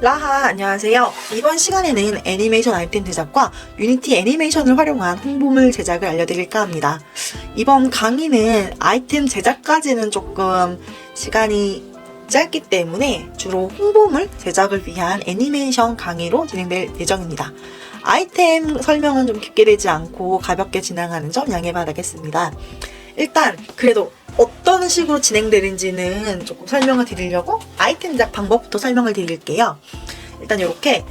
라하, 안녕하세요. 이번 시간에는 애니메이션 아이템 제작과 유니티 애니메이션을 활용한 홍보물 제작을 알려드릴까 합니다. 이번 강의는 아이템 제작까지는 조금 시간이 짧기 때문에 주로 홍보물 제작을 위한 애니메이션 강의로 진행될 예정입니다. 아이템 설명은 좀 깊게 되지 않고 가볍게 진행하는 점 양해 바라겠습니다. 일단 그래도 어떤 식으로 진행되는지는 조금 설명을 드리려고 아이템 제작 방법부터 설명을 드릴게요. 일단 이렇게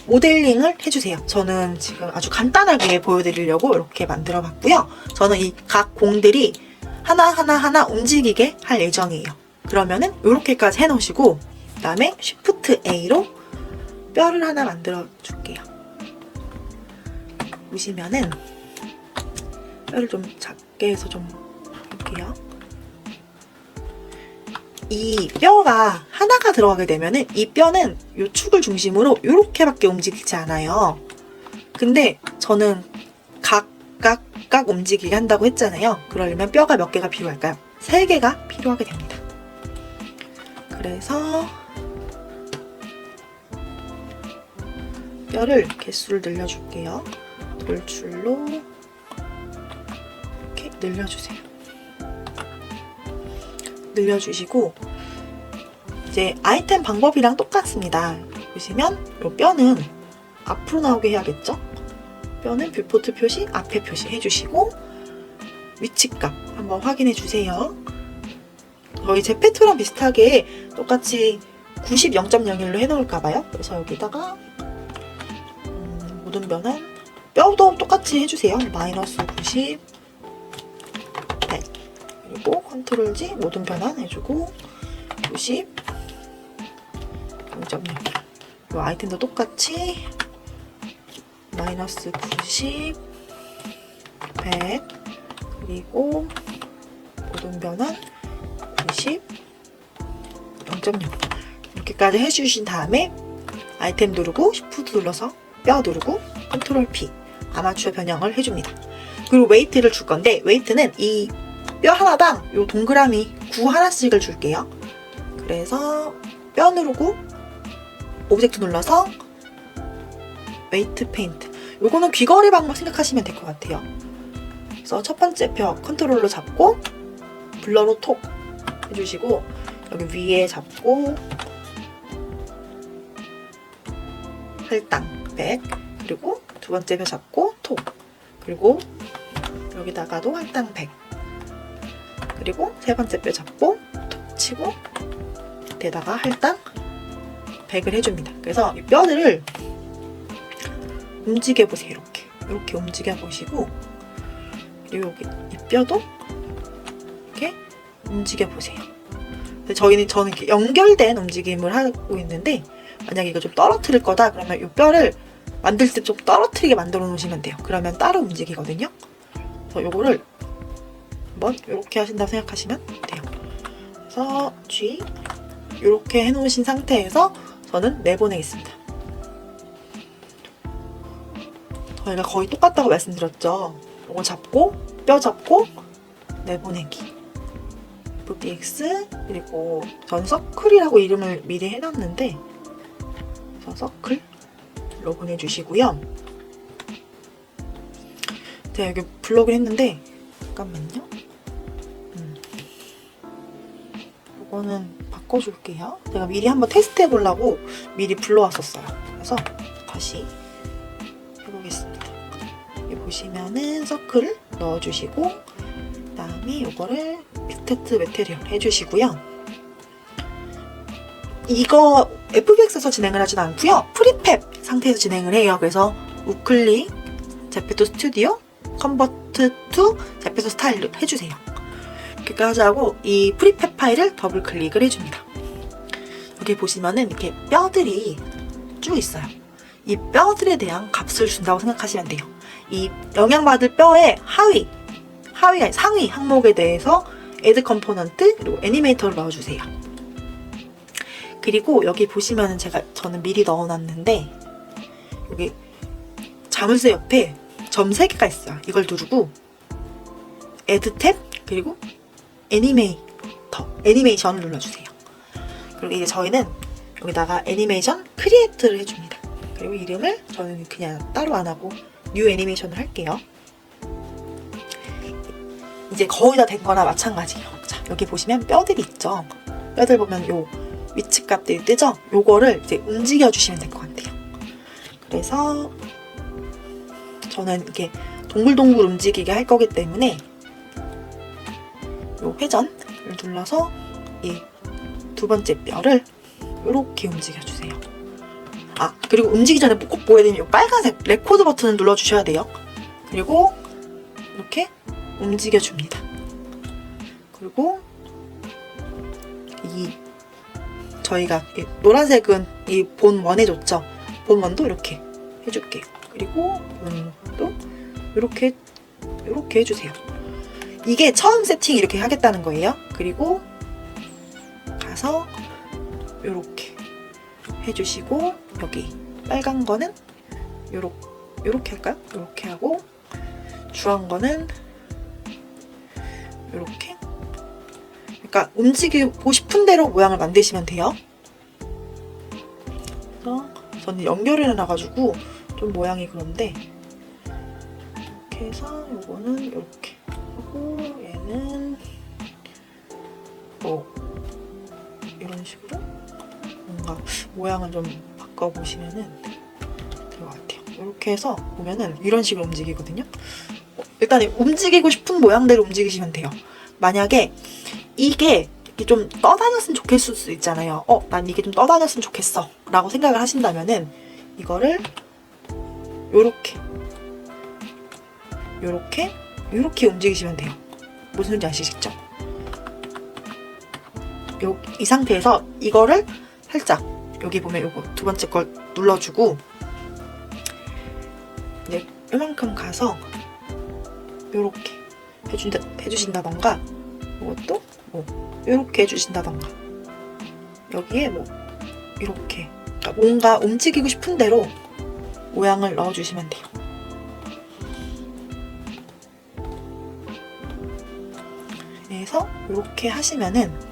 모델링을 해주세요. 저는 지금 아주 간단하게 보여드리려고 이렇게 만들어 봤고요. 저는 이 각 공들이 하나하나 움직이게 할 예정이에요. 그러면은 이렇게까지 해놓으시고 그 다음에 Shift A로 뼈를 하나 만들어 줄게요. 보시면은 뼈를 좀 작게 해서 좀 볼게요. 이 뼈가 하나가 들어가게 되면은 이 뼈는 이 축을 중심으로 이렇게밖에 움직이지 않아요. 근데 저는 각각 움직이게 한다고 했잖아요. 그러려면 뼈가 몇 개가 필요할까요? 3개가 필요하게 됩니다. 그래서 뼈를 개수를 늘려줄게요. 돌출로 이렇게 늘려주세요. 늘려주시고 이제 아이템 방법이랑 똑같습니다. 보시면 이 뼈는 앞으로 나오게 해야겠죠? 뼈는 뷰포트 표시, 앞에 표시 해주시고 위치값 한번 확인해 주세요. 저희 제페토랑 비슷하게 똑같이 90 0.01로 해놓을까봐요. 그래서 여기다가 모든 변환 뼈도 똑같이 해주세요. 마이너스 90 100 그리고 컨트롤 G 모든 변환 해주고 90 0.0 이 아이템도 똑같이 마이너스 90 100 그리고 모든 변환 90 0.0 이렇게까지 해주신 다음에 아이템 누르고 Shift 눌러서 뼈 누르고 컨트롤 P 아마추어 변형을 해줍니다. 그리고 웨이트를 줄 건데 웨이트는 이 뼈 하나당 요 동그라미 9 하나씩을 줄게요. 그래서 뼈 누르고 오브젝트 눌러서 웨이트 페인트 요거는 귀걸이 방법 생각하시면 될 것 같아요. 그래서 첫 번째 뼈 컨트롤로 잡고 블러로 톡 해주시고 여기 위에 잡고 할당 100 그리고 두 번째 뼈 잡고 톡 그리고 여기다가도 할당 100 그리고 세 번째 뼈 잡고 톡 치고 밑에다가 할당 100을 해줍니다. 그래서 이 뼈들을 움직여 보세요. 이렇게 움직여 보시고 그리고 여기 이 뼈도 이렇게 움직여 보세요. 저는 이렇게 연결된 움직임을 하고 있는데 만약에 이거 좀 떨어뜨릴 거다 그러면 이 뼈를 만들 때 좀 떨어뜨리게 만들어 놓으시면 돼요. 그러면 따로 움직이거든요. 그래서 요거를 한번 이렇게 하신다고 생각하시면 돼요. 그래서 G 이렇게 해놓으신 상태에서 저는 내보내겠습니다. 저희가 거의 똑같다고 말씀드렸죠. 이거 잡고 뼈 잡고 내보내기 FBX 그리고 전 서클이라고 이름을 미리 해놨는데 그래서 서클로 보내주시고요. 제가 여기 블록을 했는데 잠깐만요. 이거는 바꿔줄게요. 제가 미리 한번 테스트 해보려고 미리 불러왔었어요. 그래서 다시 해보겠습니다. 여기 보시면은 서클을 넣어주시고 그 다음에 이거를 스태트 메테리얼 해주시고요. 이거 FBX에서 진행을 하진 않고요. 프리팹 상태에서 진행을 해요. 그래서 우클릭 제페토 스튜디오 컨버트 투 제페토 스타일로 해주세요. 이렇게까지 하고 이 프리팹 파일을 더블 클릭을 해줍니다. 여기 보시면은 이렇게 뼈들이 쭉 있어요. 이 뼈들에 대한 값을 준다고 생각하시면 돼요. 이 영향받을 뼈의 상위 항목에 대해서 add 컴포넌트 그리고 애니메이터를 넣어주세요. 그리고 여기 보시면은 저는 미리 넣어놨는데 여기 자물쇠 옆에 점 3개가 있어요. 이걸 누르고 add 탭 그리고 애니메이션을 눌러주세요. 그리고 이제 저희는 여기다가 애니메이션 크리에이트를 해줍니다. 그리고 이름을 저는 그냥 따로 안 하고 뉴 애니메이션을 할게요. 이제 거의 다 된 거나 마찬가지예요. 자, 여기 보시면 뼈들이 있죠. 뼈들 보면 요 위치 값들이 뜨죠? 요거를 이제 움직여 주시면 될 것 같아요. 그래서 저는 이렇게 동글동글 움직이게 할 거기 때문에 요 회전을 눌러서 이 두 번째 뼈를 이렇게 움직여 주세요. 아, 그리고 움직이기 전에 꼭 보여야 되는 이 빨간색 레코드 버튼을 눌러 주셔야 돼요. 그리고 이렇게 움직여 줍니다. 그리고 이 저희가 이 노란색은 이 본원에 줬죠. 본원도 이렇게 해줄게요. 그리고 본도 이렇게 해주세요. 이게 처음 세팅 이렇게 하겠다는 거예요. 그리고 가서 이렇게 해주시고 여기 빨간 거는 요렇게 할까요? 요렇게 하고 주황 거는 요렇게. 그러니까 움직이고 싶은 대로 모양을 만드시면 돼요. 그래서 저는 연결해 놔가지고 좀 모양이 그런데 이렇게 해서 요거는 이렇게 하고 얘는 뭐 이런 식으로 뭔가 모양을 좀 바꿔보시면은 될 것 같아요. 이렇게 해서 보면은 이런 식으로 움직이거든요. 일단 움직이고 싶은 모양대로 움직이시면 돼요. 만약에 이게 좀 떠다녔으면 좋겠을 수 있잖아요. 난 이게 좀 떠다녔으면 좋겠어 라고 생각을 하신다면은 이거를 요렇게 움직이시면 돼요. 무슨 소리인지 아시겠죠? 이 상태에서 이거를 살짝 여기 보면 요거 두 번째 걸 눌러주고 이제 이만큼 가서 요렇게 해주신다던가 이것도 뭐 요렇게 해주신다던가 여기에 뭐 이렇게 그러니까 뭔가 움직이고 싶은 대로 모양을 넣어주시면 돼요. 그래서 이렇게 하시면은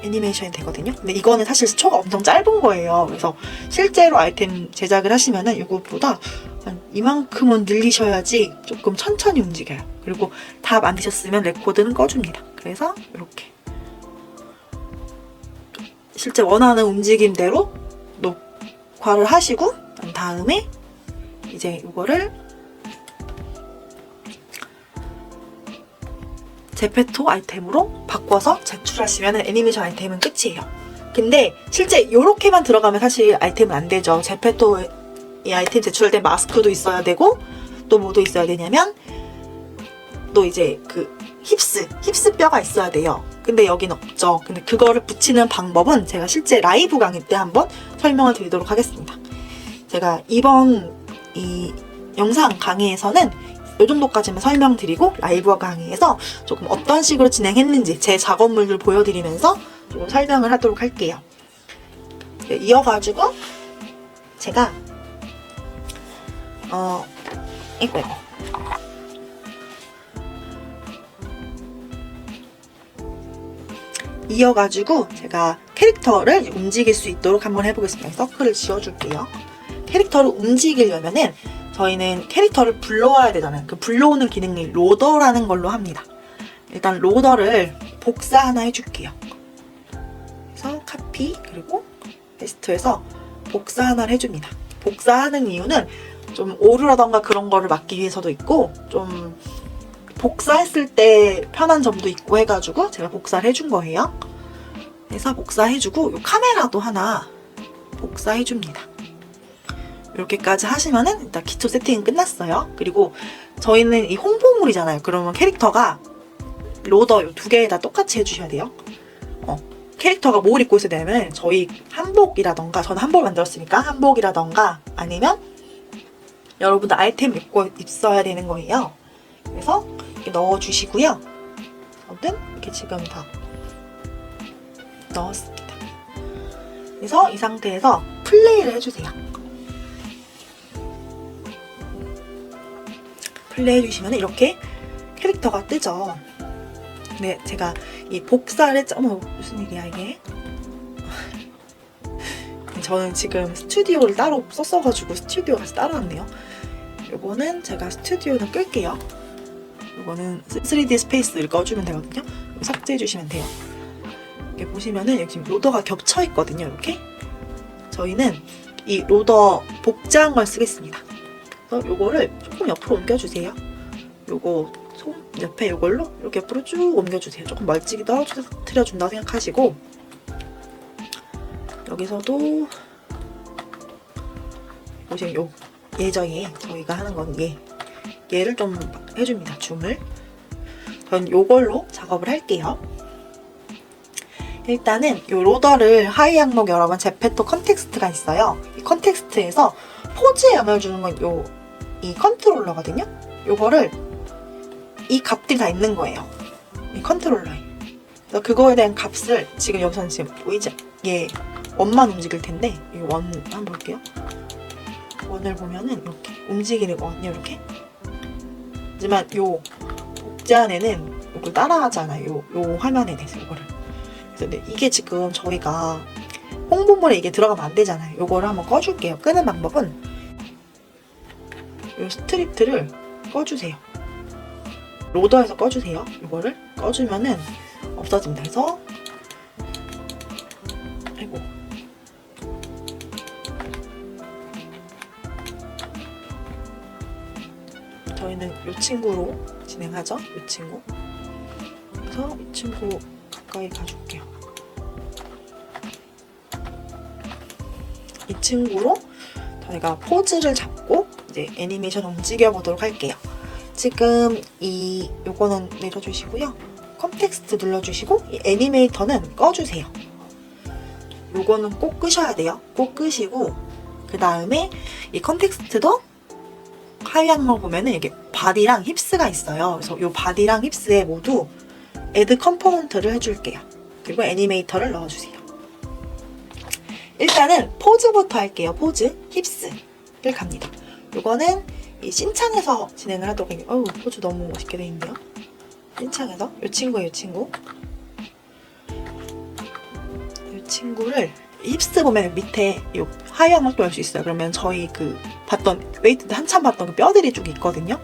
애니메이션이 되거든요. 근데 이거는 사실 초가 엄청 짧은 거예요. 그래서 실제로 아이템 제작을 하시면은 이것보다 한 이만큼은 늘리셔야지 조금 천천히 움직여요. 그리고 다 만드셨으면 레코드는 꺼줍니다. 그래서 이렇게 실제 원하는 움직임대로 녹화를 하시고 난 다음에 이제 이거를 제페토 아이템으로 바꿔서 제출하시면 애니메이션 아이템은 끝이에요. 근데 실제 이렇게만 들어가면 사실 아이템은 안 되죠. 제페토 이 아이템 제출할 때 마스크도 있어야 되고 또 뭐도 있어야 되냐면 또 이제 그 힙스 뼈가 있어야 돼요. 근데 여긴 없죠. 근데 그거를 붙이는 방법은 제가 실제 라이브 강의 때 한번 설명을 드리도록 하겠습니다. 제가 이번 이 영상 강의에서는 이 정도까지만 설명드리고 라이브 강의에서 조금 어떤 식으로 진행했는지 제 작업물들 보여드리면서 조금 설명을 하도록 할게요. 이어가지고 제가 이거 이어가지고 제가 캐릭터를 움직일 수 있도록 한번 해보겠습니다. 서클을 지워줄게요. 캐릭터를 움직이려면은 저희는 캐릭터를 불러와야 되잖아요. 그 불러오는 기능이 로더라는 걸로 합니다. 일단 로더를 복사 하나 해줄게요. 그래서 카피 그리고 페스트해서 복사 하나를 해줍니다. 복사하는 이유는 좀 오류라던가 그런 거를 막기 위해서도 있고 좀 복사했을 때 편한 점도 있고 해가지고 제가 복사를 해준 거예요. 그래서 복사해주고 이 카메라도 하나 복사해줍니다. 이렇게까지 하시면은 일단 기초 세팅은 끝났어요. 그리고 저희는 이 홍보물이잖아요. 그러면 캐릭터가 로더 이 두 개 다 똑같이 해주셔야 돼요. 캐릭터가 뭘 입고 있어야 되냐면 저희 한복이라던가 저는 한복을 만들었으니까 한복이라던가 아니면 여러분들 아이템 입고 있어야 되는 거예요. 그래서 이렇게 넣어주시고요. 저는 이렇게 지금 다 넣었습니다. 그래서 이 상태에서 플레이를 해주세요. 플레이 해주시면 이렇게 캐릭터가 뜨죠. 근데 제가 이 복사를 무슨 일이야 이게? 저는 지금 스튜디오를 따로 썼어가지고 스튜디오 가서 따라왔네요. 요거는 제가 스튜디오는 끌게요. 요거는 3D 스페이스를 꺼주면 되거든요. 삭제해주시면 돼요. 이렇게 보시면은 여기 지금 로더가 겹쳐있거든요. 이렇게. 저희는 이 로더 복제한 걸 쓰겠습니다. 그래서 요거를 조금 옆으로 옮겨주세요. 요거 손 옆에 요걸로 이렇게 옆으로 쭉 옮겨주세요. 조금 멀찍이 떨어뜨려준다고 생각하시고, 여기서도 보시면 요 예저에 저희가 하는 건 얘를 좀 해줍니다. 줌을. 전 요걸로 작업을 할게요. 일단은 요 로더를 하이 항목 여러분 제페토 컨텍스트가 있어요. 이 컨텍스트에서 포즈에 영향을 주는 건 이 컨트롤러거든요. 요거를 이 값들이 다 있는 거예요. 이 컨트롤러에. 그래서 그거에 대한 값을 지금 여기서는 지금 보이죠? 얘 원만 움직일 텐데 이 원 한번 볼게요. 원을 보면은 이렇게 움직이는 거거든요. 이렇게. 하지만 요 복제 안에는 이걸 따라하잖아요. 요 화면에 대해서 이거를. 그래서 근데 이게 지금 저희가 홍보물에 이게 들어가면 안 되잖아요. 요거를 한번 꺼줄게요. 끄는 방법은 요 스트립트를 꺼주세요. 로더에서 꺼주세요. 이거를 꺼주면은 없어집니다. 그래서 아이고 저희는 이 친구로 진행하죠. 이 친구. 그래서 이 친구 가까이 가줄게요. 이 친구로 저희가 포즈를 잡고 이제 애니메이션 움직여 보도록 할게요. 지금 요거는 내려주시고요. 컨텍스트 눌러주시고 이 애니메이터는 꺼주세요. 요거는 꼭 끄셔야 돼요. 꼭 끄시고 그 다음에 이 컨텍스트도 하위 항목 보면은 이게 바디랑 힙스가 있어요. 그래서 요 바디랑 힙스에 모두 애드 컴포넌트를 해줄게요. 그리고 애니메이터를 넣어주세요. 일단은 포즈부터 할게요. 포즈, 힙스를 갑니다. 요거는 이 신창에서 진행을 하도록 할게요. 어우, 포즈 너무 멋있게 돼 있네요. 신창에서 요 친구예요, 요 친구. 이 친구를 힙스 보면 밑에 요 하이 항목도 할 수 있어요. 그러면 저희 그 봤던 웨이트 때 한참 봤던 그 뼈들이 쭉 있거든요.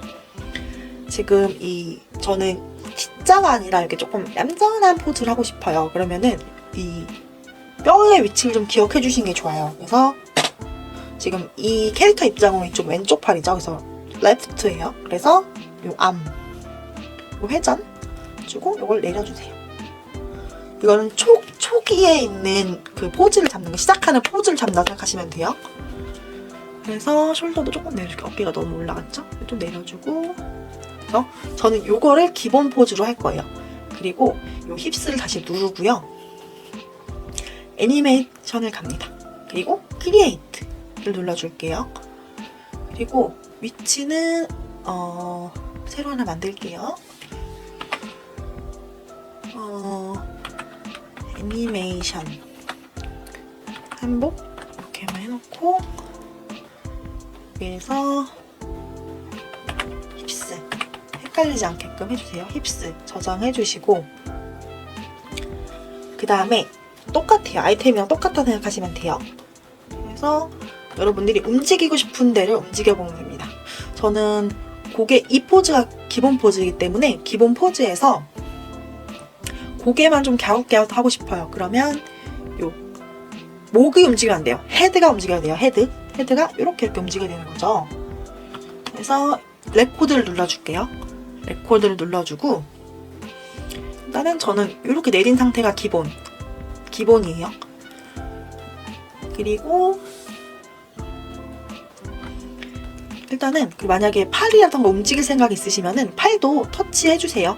지금 저는 T자가 아니라 이렇게 조금 얌전한 포즈를 하고 싶어요. 그러면은 이 뼈의 위치를 좀 기억해 주시는 게 좋아요. 그래서 지금 이 캐릭터 입장은 이쪽 왼쪽 팔이죠. 그래서 레프트예요. 그래서 요 암, 요 회전 주고 요걸 내려주세요. 이거는 초기에 있는 그 포즈를 잡는 거, 시작하는 포즈를 잡는다고 생각하시면 돼요. 그래서 숄더도 조금 내려줄게요. 어깨가 너무 올라갔죠? 좀 내려주고. 그래서 저는 요거를 기본 포즈로 할 거예요. 그리고 요 힙스를 다시 누르고요. 애니메이션을 갑니다. 그리고 크리에이트를 눌러줄게요. 그리고 위치는 새로 하나 만들게요. 애니메이션 한복 이렇게만 해놓고 여기에서 힙스 헷갈리지 않게끔 해주세요. 힙스 저장해주시고 그 다음에 똑같아요. 아이템이랑 똑같다 생각하시면 돼요. 그래서 여러분들이 움직이고 싶은 데를 움직여보면 됩니다. 저는 이 포즈가 기본 포즈이기 때문에 기본 포즈에서 고개만 좀 갸웃갸웃 하고 싶어요. 그러면 요 목이 움직이면 안 돼요. 헤드가 움직여야 돼요. 헤드가 이렇게 움직여야 되는 거죠. 그래서 레코드를 눌러줄게요. 레코드를 눌러주고 일단은 저는 이렇게 내린 상태가 기본이에요. 그리고 일단은 만약에 팔이라던가 움직일 생각이 있으시면은 팔도 터치해주세요.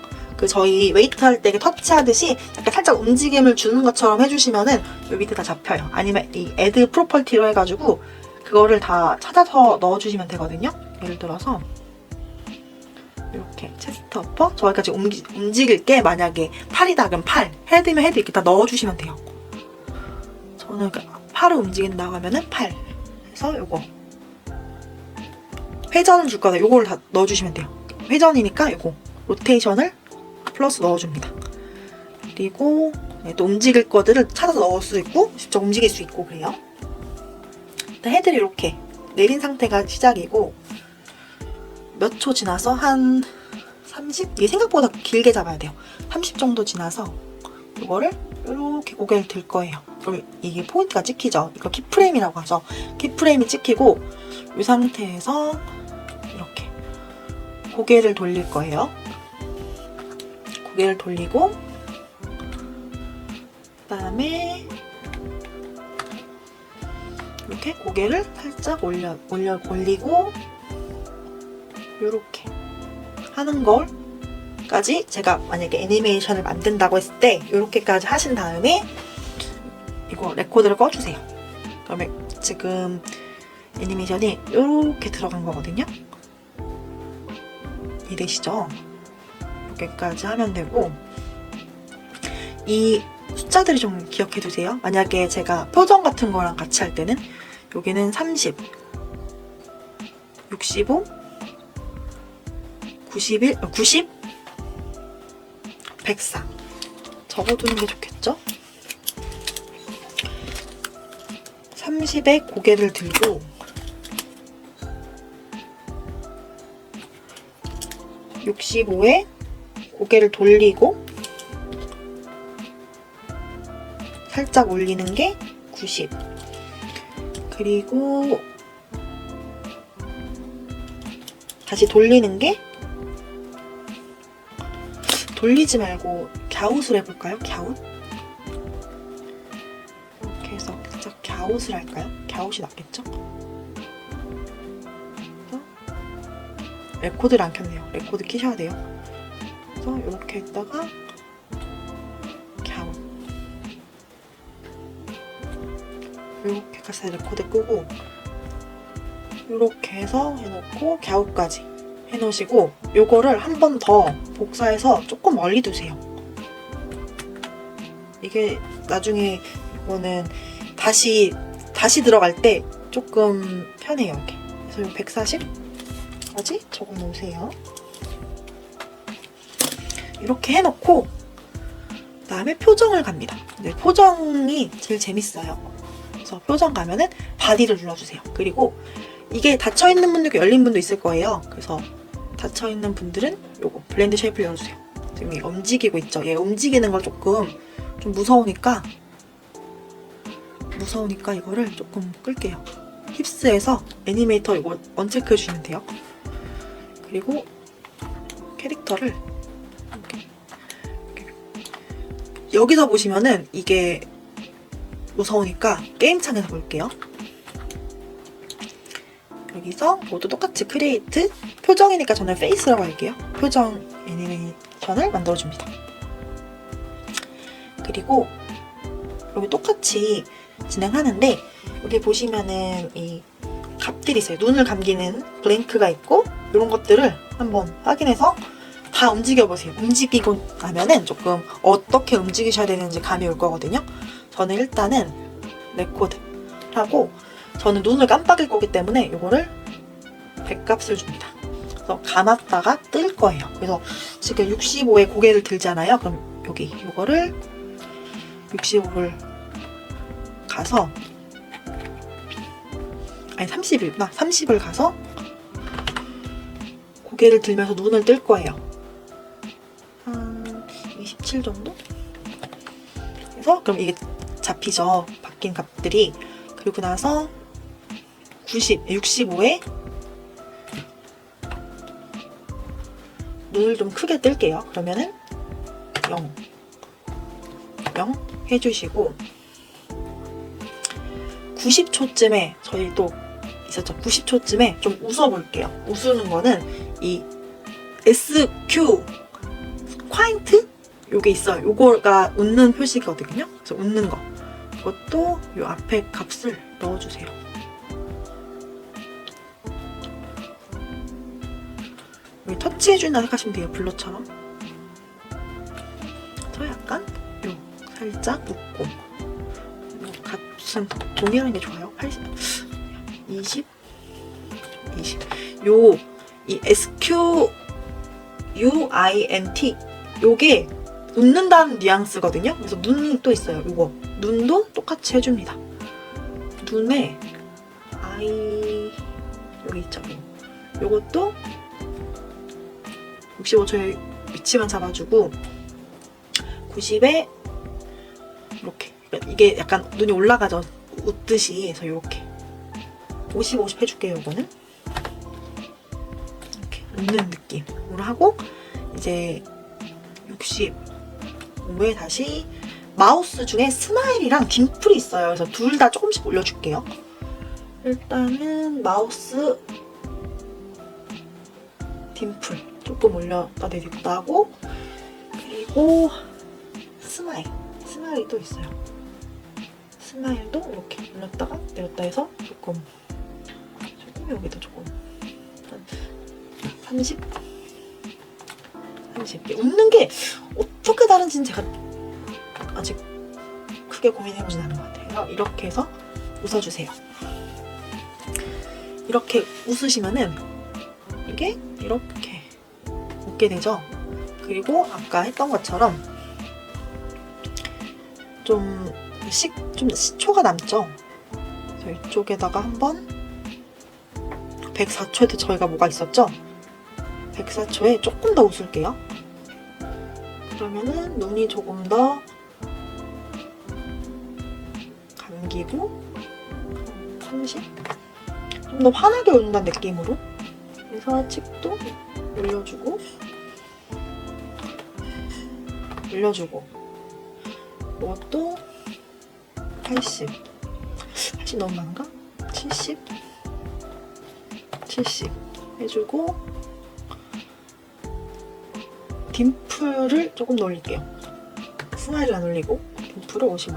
저희 웨이트 할 때 터치하듯이 약간 살짝 움직임을 주는 것처럼 해주시면은 요 밑에 다 잡혀요. 아니면 이 애드 프로퍼티로 해가지고 그거를 다 찾아서 넣어주시면 되거든요. 예를 들어서 이렇게 체스트 어퍼 저기까지 움직일 게 만약에 팔이다 그럼 팔, 헤드면 헤드 이렇게 다 넣어주시면 돼요. 저는 팔을 움직인다고 하면은 팔 해서 요거 회전을 줄 거다. 요거를 다 넣어주시면 돼요. 회전이니까 요거 로테이션을 플러스 넣어줍니다. 그리고 또 움직일 거들을 찾아서 넣을 수 있고 직접 움직일 수 있고 그래요. 헤드를 이렇게 내린 상태가 시작이고 몇 초 지나서 한 30? 이게 생각보다 길게 잡아야 돼요. 30 정도 지나서 이거를 이렇게 고개를 들 거예요. 그럼 이게 포인트가 찍히죠. 이거 키프레임이라고 하죠. 키프레임이 찍히고 이 상태에서 이렇게 고개를 돌릴 거예요. 고개를 돌리고 그다음에 이렇게 고개를 살짝 올리고 이렇게 하는 걸까지 제가 만약에 애니메이션을 만든다고 했을 때 이렇게까지 하신 다음에 이거 레코드를 꺼주세요. 그러면 지금 애니메이션이 이렇게 들어간 거거든요. 이해되시죠? 이렇게까지 하면 되고 이 숫자들이 좀 기억해 두세요. 만약에 제가 표정 같은 거랑 같이 할 때는 여기는 30, 65, 91, 90, 104 적어두는 게 좋겠죠? 30에 고개를 들고 65에 고개를 돌리고 살짝 올리는 게 90 그리고 다시 돌리는 게 돌리지 말고 갸웃을 해볼까요? 갸웃? 이렇게 해서 살짝 갸웃을 할까요? 갸웃이 낫겠죠? 레코드를 안 켰네요. 레코드 키셔야 돼요. 그래서 이렇게 했다가 갸웃 이렇게 가서 레코드 끄고 이렇게 해서 해놓고 갸웃까지 해놓으시고 요거를 한 번 더 복사해서 조금 멀리 두세요. 이게 나중에 이거는 다시 들어갈 때 조금 편해요. 이렇게. 그래서 140까지 적어 놓으세요. 이렇게 해놓고 그다음에 표정을 갑니다. 근데 표정이 제일 재밌어요. 그래서 표정 가면은 바디를 눌러주세요. 그리고 이게 닫혀있는 분도 있고 열린 분도 있을 거예요. 그래서 닫혀있는 분들은 요거 블렌드 쉐이프를 열어주세요. 지금 얘가 움직이고 있죠. 얘 움직이는 걸 조금 좀 무서우니까 이거를 조금 끌게요. 힙스에서 애니메이터 이거 언체크 해주시면 돼요. 그리고 캐릭터를 이렇게. 여기서 보시면은 이게 무서우니까 게임창에서 볼게요. 여기서 모두 똑같이 크리에이트 표정이니까 저는 페이스라고 할게요. 표정 애니메이션을 만들어줍니다. 그리고 여기 똑같이 진행하는데 여기 보시면은 이 값들이 있어요. 눈을 감기는 블랭크가 있고 이런 것들을 한번 확인해서 다 움직여보세요. 움직이고 나면은 조금 어떻게 움직이셔야 되는지 감이 올 거거든요. 저는 일단은 레코드하고 저는 눈을 깜빡일 거기 때문에 이거를 100값을 줍니다. 그래서 감았다가 뜰 거예요. 그래서 지금 65에 고개를 들잖아요. 그럼 여기 이거를 65를 가서 아니 30이구나. 30을 가서 고개를 들면서 눈을 뜰 거예요. 한 27 정도? 그래서 그럼 이게 잡히죠. 바뀐 값들이. 그리고 나서 65에 눈을 좀 크게 뜰게요. 그러면은 0 해주시고 90초쯤에 저희 또 있었죠. 90초쯤에 좀 웃어볼게요. 웃는 거는 이 SQ 콰인트? 요게 있어요. 요거가 웃는 표시거든요. 그래서 웃는 거. 이것도 요 앞에 값을 넣어주세요. 여기 터치해준다 생각하시면 돼요. 블러처럼. 저 약간 요 살짝 웃고 값은 동일한 게 좋아요. 80, 20, 20. 이 SQ UINT 요게 웃는다는 뉘앙스거든요. 그래서 눈이 또 있어요. 요거 눈도 똑같이 해줍니다. 눈에 Y 여기 있죠. 요것도 65초의 위치만 잡아주고 90에 이렇게, 이게 약간 눈이 올라가죠. 웃듯이. 그래서 이렇게 50, 50 해줄게요. 요거는 이렇게 웃는 느낌으로 하고, 이제 65에 다시 마우스 중에 스마일이랑 딤플이 있어요. 그래서 둘 다 조금씩 올려줄게요. 일단은 마우스 딤플 조금 올렸다 내렸다 하고, 그리고 스마일이 또 있어요. 스마일도 이렇게 올렸다가 내렸다 해서 조금 여기도 조금 한 30? 웃는 게 어떻게 다른지는 제가 아직 크게 고민해보진 않은 것 같아요. 이렇게 해서 웃어주세요. 이렇게 웃으시면은 이게 이렇게 웃게 되죠. 그리고 아까 했던 것처럼 좀 시초가 남죠. 그래서 이쪽에다가 한번 104초에도 저희가 뭐가 있었죠? 104초에 조금 더 웃을게요. 그러면은 눈이 조금 더 감기고 30? 좀 더 환하게 웃는다는 느낌으로. 그래서 칩도 올려주고 이것도 80 너무 많은가? 70 해주고 딤플을 조금 더 올릴게요. 스마일을 안 올리고 딤플을 50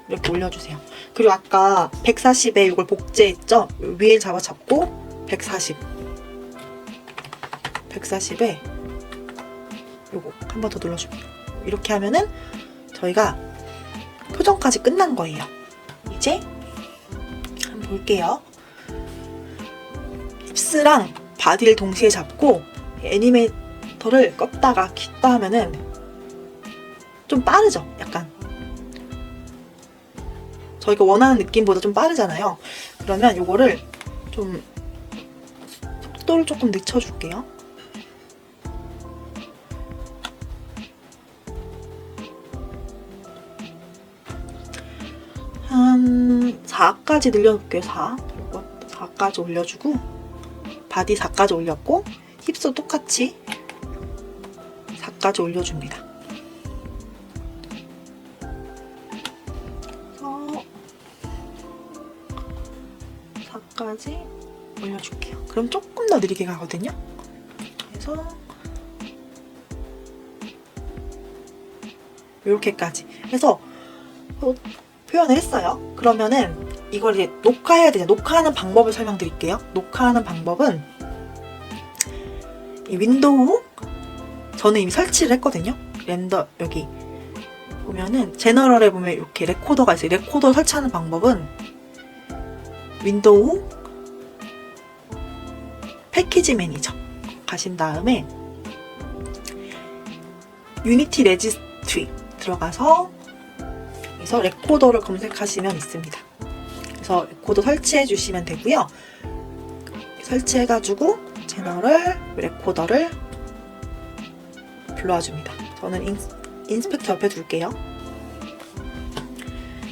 이렇게 올려주세요. 그리고 아까 140에 이걸 복제했죠? 위에 잡고 140에 요거 한 번 더 눌러줄게요. 이렇게 하면은 저희가 표정까지 끝난 거예요. 이제 한번 볼게요. 힙스랑 바디를 동시에 잡고 애니메이터를 껐다가 켰다 하면은 좀 빠르죠? 약간 저희가 원하는 느낌보다 좀 빠르잖아요. 그러면 요거를 좀 속도를 조금 늦춰줄게요. 한 4까지 늘려놓을게요. 4까지 올려주고 바디 4까지 올렸고 힙스 똑같이 4까지 올려줍니다. 4까지 올려줄게요. 그럼 조금 더 느리게 가거든요. 그래서 이렇게까지 해서 표현을 했어요. 그러면은 이걸 이제 녹화해야 되죠. 녹화하는 방법을 설명드릴게요. 녹화하는 방법은 이 윈도우 저는 이미 설치를 했거든요. 렌더 여기 보면은 제너럴에 보면 이렇게 레코더가 있어요. 레코더 설치하는 방법은 윈도우 패키지 매니저 가신 다음에 유니티 레지스트리 들어가서 여기서 레코더를 검색하시면 있습니다. 그래서 레코더 설치해 주시면 되고요. 설치해가지고 채널을 레코더를 불러줍니다. 저는 인스펙터 옆에 둘게요.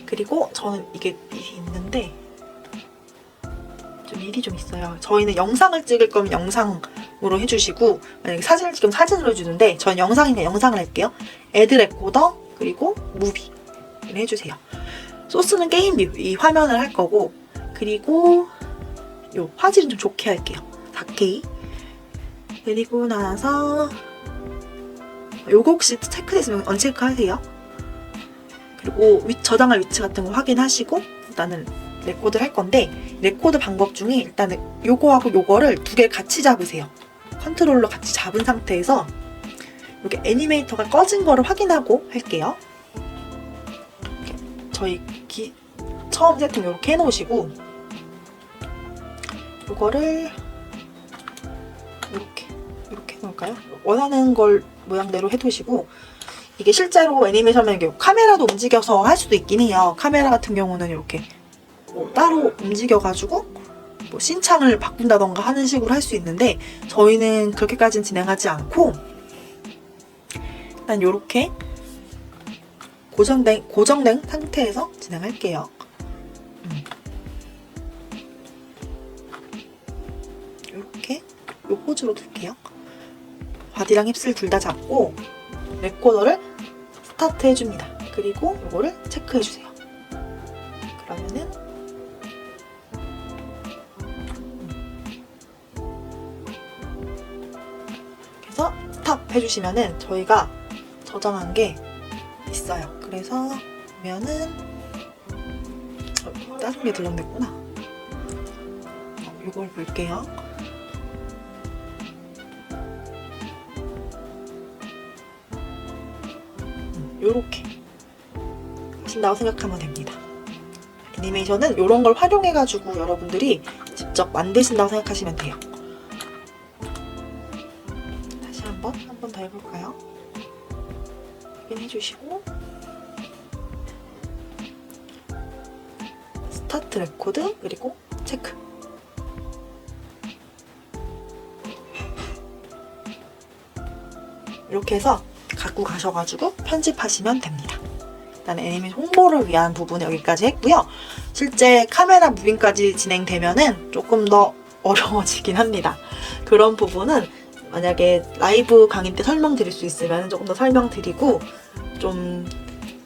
그리고 저는 이게 일이 있는데 좀 일이 좀 있어요. 저희는 영상을 찍을 거면 영상으로 해주시고 만약에 사진을 찍으면 사진으로 해주는데 저는 영상이니까 영상을 할게요. 애드 레코더 그리고 무비를 해주세요. 소스는 게임 뷰 이 화면을 할 거고 그리고 요 화질은 좀 좋게 할게요. 4K 그리고 나서 요거 혹시 체크됐으면 언체크 하세요. 그리고 저장할 위치 같은 거 확인하시고 일단은 레코드를 할 건데 레코드 방법 중에 일단은 요거하고 요거를 두 개 같이 잡으세요. 컨트롤러 같이 잡은 상태에서 이렇게 애니메이터가 꺼진 거를 확인하고 할게요. 저희 처음 세팅 이렇게 해놓으시고 요거를 이렇게 해놓을까요? 원하는 걸 모양대로 해두시고 이게 실제로 애니메이션은 카메라도 움직여서 할 수도 있긴 해요. 카메라 같은 경우는 이렇게 따로 움직여가지고 뭐 신창을 바꾼다던가 하는 식으로 할 수 있는데 저희는 그렇게까지는 진행하지 않고 일단 이렇게 고정된 상태에서 진행할게요. 이렇게 이 포즈로 둘게요. 바디랑 힙스를 둘 다 잡고 레코더를 스타트 해줍니다. 그리고 이거를 체크해주세요. 그러면은 그래서 스탑 해주시면은 저희가 저장한 게 있어요. 그래서 보면은 다른 게 들어냈구나. 이걸 볼게요. 요렇게 하신다고 생각하면 됩니다. 애니메이션은 이런 걸 활용해가지고 여러분들이 직접 만드신다고 생각하시면 돼요. 다시 한 번 더 해볼까요? 확인해주시고 스타트 레코드 그리고 체크. 이렇게 해서 갖고 가셔가지고 편집하시면 됩니다. 일단 애니메이션 홍보를 위한 부분은 여기까지 했고요. 실제 카메라 무빙까지 진행되면은 조금 더 어려워지긴 합니다. 그런 부분은 만약에 라이브 강의 때 설명드릴 수 있으면 조금 더 설명드리고 좀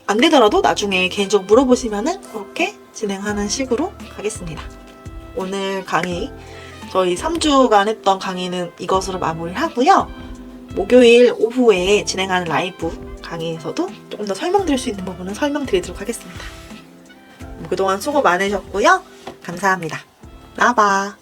안 되더라도 나중에 개인적으로 물어보시면은 그렇게 진행하는 식으로 가겠습니다. 오늘 강의 저희 3주간 했던 강의는 이것으로 마무리를 하고요. 목요일 오후에 진행하는 라이브 강의에서도 조금 더 설명드릴 수 있는 부분은 설명드리도록 하겠습니다. 그동안 수고 많으셨고요. 감사합니다. 나봐.